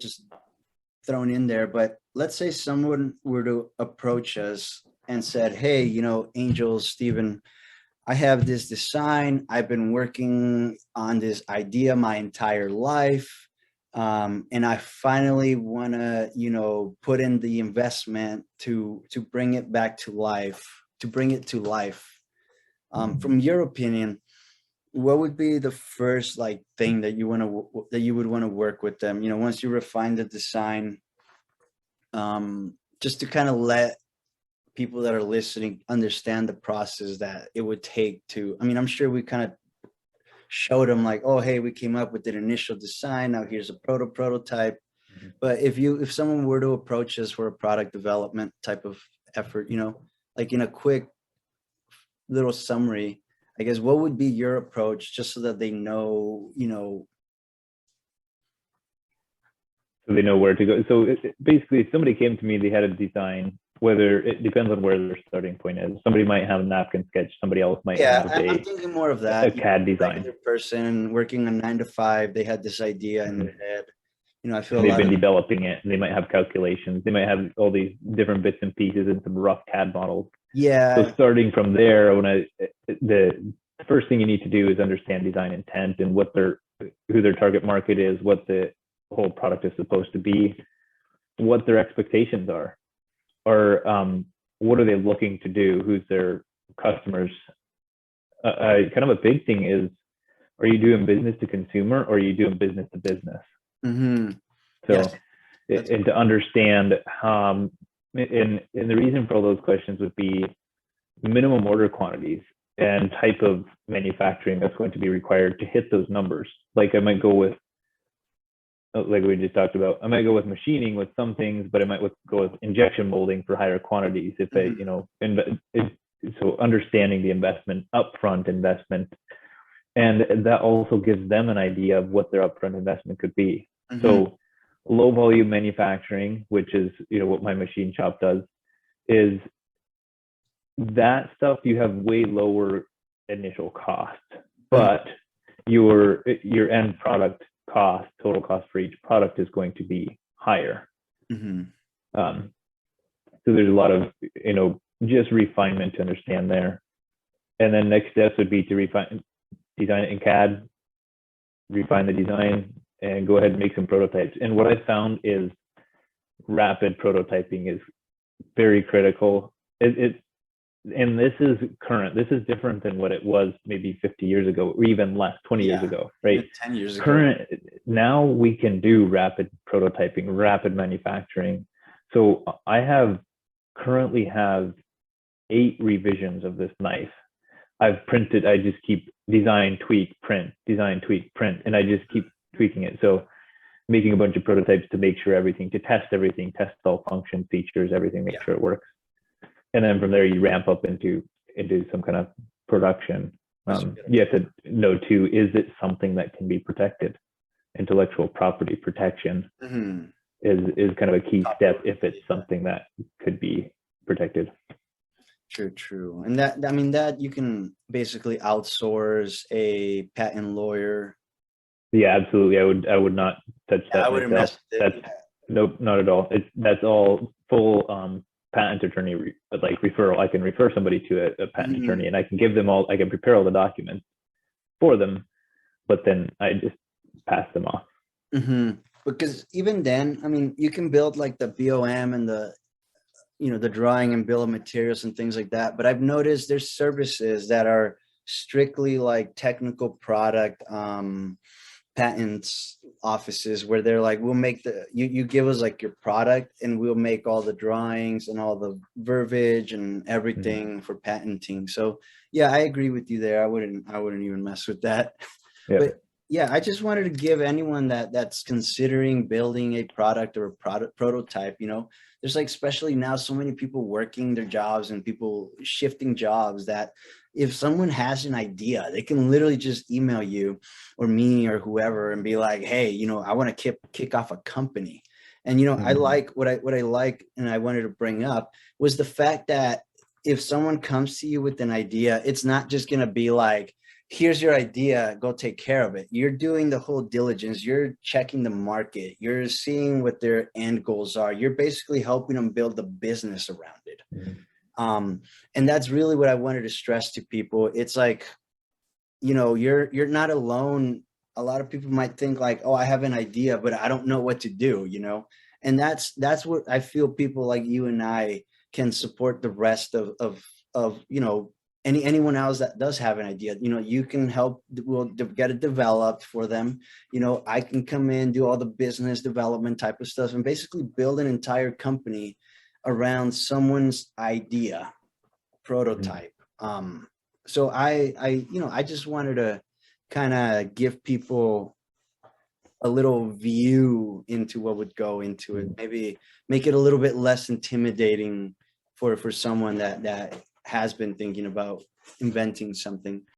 just thrown in there, but let's say someone were to approach us and said, hey, Angel, Stephen, I have this design. I've been working on this idea my entire life. And I finally want to, put in the investment to bring it back to life, to bring it to life. From your opinion, what would be the first thing that you would want to work with them? Once you refine the design, just to kind of let people that are listening understand the process that it would take to. I mean, I'm sure we kind of showed them oh, hey, we came up with an initial design. Now here's a prototype. Mm-hmm. But if someone were to approach us for a product development type of effort, in a quick little summary, I guess, what would be your approach, just so that they know, so they know where to go. So basically, if somebody came to me, they had a design, whether it depends on where their starting point is. Somebody might have a napkin sketch. Somebody else might have I'm thinking more of that. A CAD design. Person working a 9 to 5, they had this idea in their head. I feel they've been developing it, and they might have calculations. They might have all these different bits and pieces and some rough CAD models. Yeah. So starting from there, the first thing you need to do is understand design intent and who their target market is, what the whole product is supposed to be, what their expectations are, or what are they looking to do, who's their customers. Kind of a big thing is, are you doing business to consumer, or are you doing business to business? Mm-hmm. So, yes. And to understand, and the reason for all those questions would be minimum order quantities and type of manufacturing that's going to be required to hit those numbers. I might go with, like we just talked about, I might go with machining with some things, but I might go with injection molding for higher quantities. If so understanding the upfront investment, and that also gives them an idea of what their upfront investment could be. Mm-hmm. So low volume manufacturing, which is, what my machine shop does, is that stuff you have way lower initial cost, but your end product cost, total cost for each product, is going to be higher. Mm-hmm. So there's a lot of, just refinement to understand there. And then next steps would be to design it in CAD, refine the design, and go ahead and make some prototypes. And what I found is rapid prototyping is very critical. And this is current. This is different than what it was maybe 50 years ago, or even less, 20 years ago, right? 10 years ago. Current, now we can do rapid prototyping, rapid manufacturing. So I currently have 8 revisions of this knife. I've printed, I just keep design, tweak, print, and I just keep tweaking it. So making a bunch of prototypes to make sure to test everything, test all function features, everything, make sure it works. And then from there, you ramp up into some kind of production. You have to know too, is it something that can be protected? Intellectual property protection is kind of a key step if it's something that could be protected. True. And that you can basically outsource a patent lawyer. Yeah, absolutely. I would not touch that. I wouldn't mess with it. Nope, not at all. That's all full patent attorney referral. I can refer somebody to a patent attorney, and I can give them I can prepare all the documents for them, but then I just pass them off. Mm-hmm. Because even then, you can build the BOM and the drawing and bill of materials and things like that. But I've noticed there's services that are strictly technical product patents offices, where they're we'll make you give us your product, and we'll make all the drawings and all the verbiage and everything for patenting. So yeah, I agree with you there. I wouldn't even mess with that. Yeah. But yeah, I just wanted to give anyone that's considering building a product or a prototype, there's especially now so many people working their jobs and people shifting jobs, that if someone has an idea, they can literally just email you or me or whoever and be like, hey, I want to kick off a company. And, I like what I like, and I wanted to bring up was the fact that if someone comes to you with an idea, it's not just going to be here's your idea, go take care of it. You're doing the whole diligence. You're checking the market. You're seeing what their end goals are. You're basically helping them build the business around it. And that's really what I wanted to stress to people. It's like, you know, you're not alone. A lot of people might think like, oh, I have an idea, but I don't know what to do, you know? And that's what I feel people like you and I can support the rest of, you know, anyone else that does have an idea. You know, you can help, we'll get it developed for them. You know, I can come in, do all the business development type of stuff, and basically build an entire company around someone's idea, prototype. So you know, I just wanted to kind of give people a little view into what would go into it, maybe make it a little bit less intimidating for someone that has been thinking about inventing something.